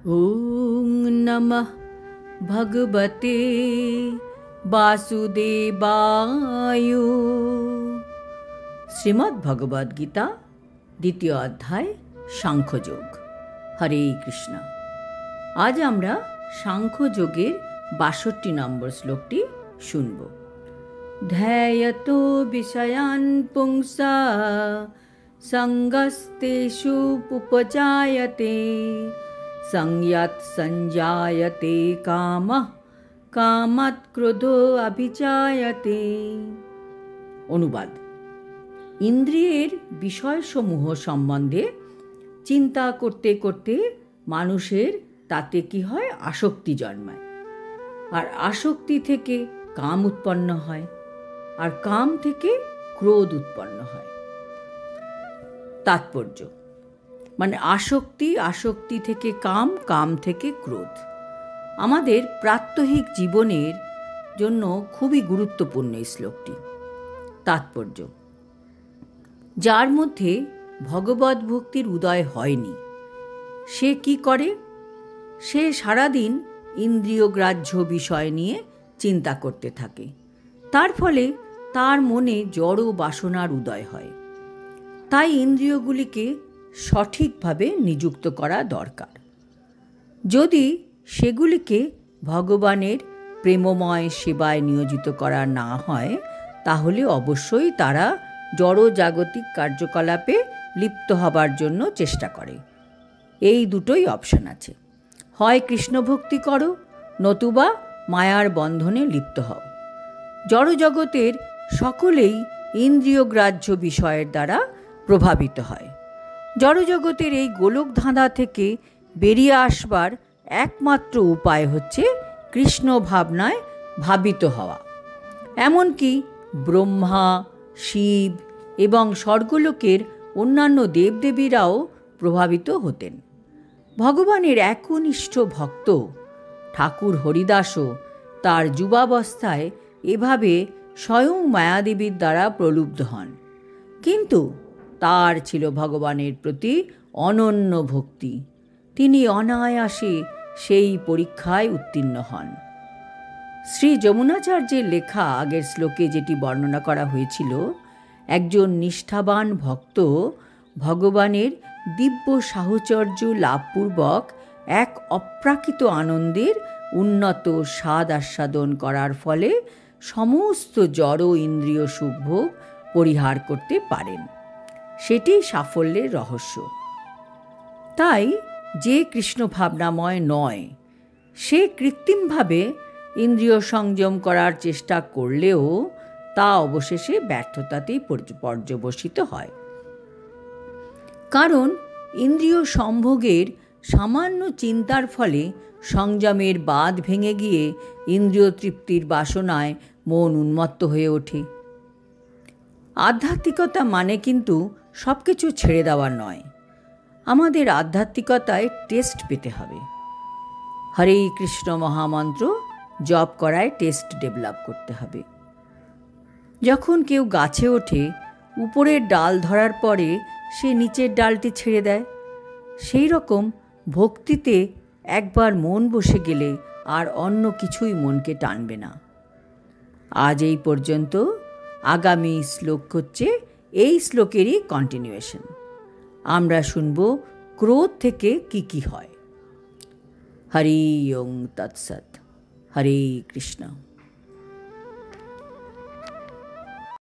ওং নমঃ ভগবতে বাসুদেবায়। শ্রীমদ্ ভগবদ গীতা দ্বিতীয় অধ্যায় সাংখ্যযোগ। হরে কৃষ্ণ। আজ আমরা সাংখ্যযোগের ৬২ নম্বর শ্লোকটি শুনব। ধ্যায়তো বিষয়ান পুংসা সঙ্গস্তেষু উপজায়তে সংয়ত সঞ্জায়তে কামঃ কামাৎ ক্রোধো অভিজায়তে। অনুবাদ: ইন্দ্রিয়ের বিষয়সমূহ সম্বন্ধে চিন্তা করতে করতে মানুষের তাতে কি হয়, আসক্তি জন্মায়। আর আসক্তি থেকে কাম উৎপন্ন হয়, আর কাম থেকে ক্রোধ উৎপন্ন হয়। তাৎপর্য মানে আসক্তি থেকে কাম, কাম থেকে ক্রোধ। আমাদের প্রাত্যহিক জীবনের জন্য খুবই গুরুত্বপূর্ণ এই শ্লোকটি। তাৎপর্য: যার মধ্যে ভগবত ভক্তির উদয় হয়নি, সে কি করে? সে সারাদিন ইন্দ্রিয়গ্রাহ্য বিষয় নিয়ে চিন্তা করতে থাকে। তার ফলে তার মনে জড় বাসনার উদয় হয়। তাই ইন্দ্রিয়গুলিকে সঠিকভাবে নিযুক্ত করা দরকার। যদি সেগুলিকে ভগবানের প্রেমময় সেবায় নিয়োজিত করা না হয়, তাহলে অবশ্যই তারা জড়জাগতিক কার্যকলাপে লিপ্ত হবার জন্য চেষ্টা করে। এই দুটোই অপশন আছে, হয় কৃষ্ণভক্তি করো, নতুবা মায়ার বন্ধনে লিপ্ত হও। জড়জগতের সকলেই ইন্দ্রিয়গ্রাহ্য বিষয়ের দ্বারা প্রভাবিত হয়। জড়জগতের এই গোলক ধাঁধা থেকে বেরিয়ে আসবার একমাত্র উপায় হচ্ছে কৃষ্ণ ভাবনায় ভাবিত হওয়া। এমনকি ব্রহ্মা, শিব এবং স্বর্গলোকের অন্যান্য দেবদেবীরাও প্রভাবিত হতেন। ভগবানের একনিষ্ঠ ভক্ত ঠাকুর হরিদাসও তার যুবাবস্থায় এভাবে স্বয়ং মায়াদেবীর দ্বারা প্রলুব্ধ হন, কিন্তু তার ছিল ভগবানের প্রতি অনন্য ভক্তি। তিনি অনায়াসে সেই পরীক্ষায় উত্তীর্ণ হন। শ্রী যমুনাচার্যের লেখা আগের শ্লোকে যেটি বর্ণনা করা হয়েছিল, একজন নিষ্ঠাবান ভক্ত ভগবানের দিব্য সাহচর্য লাভপূর্বক এক অপ্রাকৃত আনন্দের উন্নত স্বাদ আস্বাদন করার ফলে সমস্ত জড় ইন্দ্রিয় সুখভোগ পরিহার করতে পারেন। সেটি সাফল্যের রহস্য। তাই যে কৃষ্ণ ভাবনাময় নয়, সে কৃত্রিমভাবে ইন্দ্রিয় সংযম করার চেষ্টা করলেও তা অবশেষে ব্যর্থতাতেই পর্যবসিত হয়। কারণ ইন্দ্রিয় সম্ভোগের সামান্য চিন্তার ফলে সংযমের বাঁধ ভেঙে গিয়ে ইন্দ্রিয় তৃপ্তির বাসনায় মন উন্মত্ত হয়ে ওঠে। আধ্যাত্মিকতা মানে কিন্তু সব কিছু ছেড়ে দেওয়া নয়। আমাদের আধ্যাত্মিকতায় টেস্ট পেতে হবে। হরে কৃষ্ণ মহামন্ত্র জপ করায় টেস্ট ডেভেলপ করতে হবে। যখন কেউ গাছে ওঠে, উপরের ডাল ধরার পরে সে নিচের ডালটি ছেড়ে দেয়। সেই রকম ভক্তিতে একবার মন বসে গেলে আর অন্য কিছুই মনকে টানবে না। আজ এই পর্যন্ত। আগামী শ্লোক হচ্ছে এই শ্লোকেরই কন্টিনিউয়েশন। আমরা শুনব ক্রোধ থেকে কি কি হয়। হরি ওং তৎসৎ। হরে কৃষ্ণ।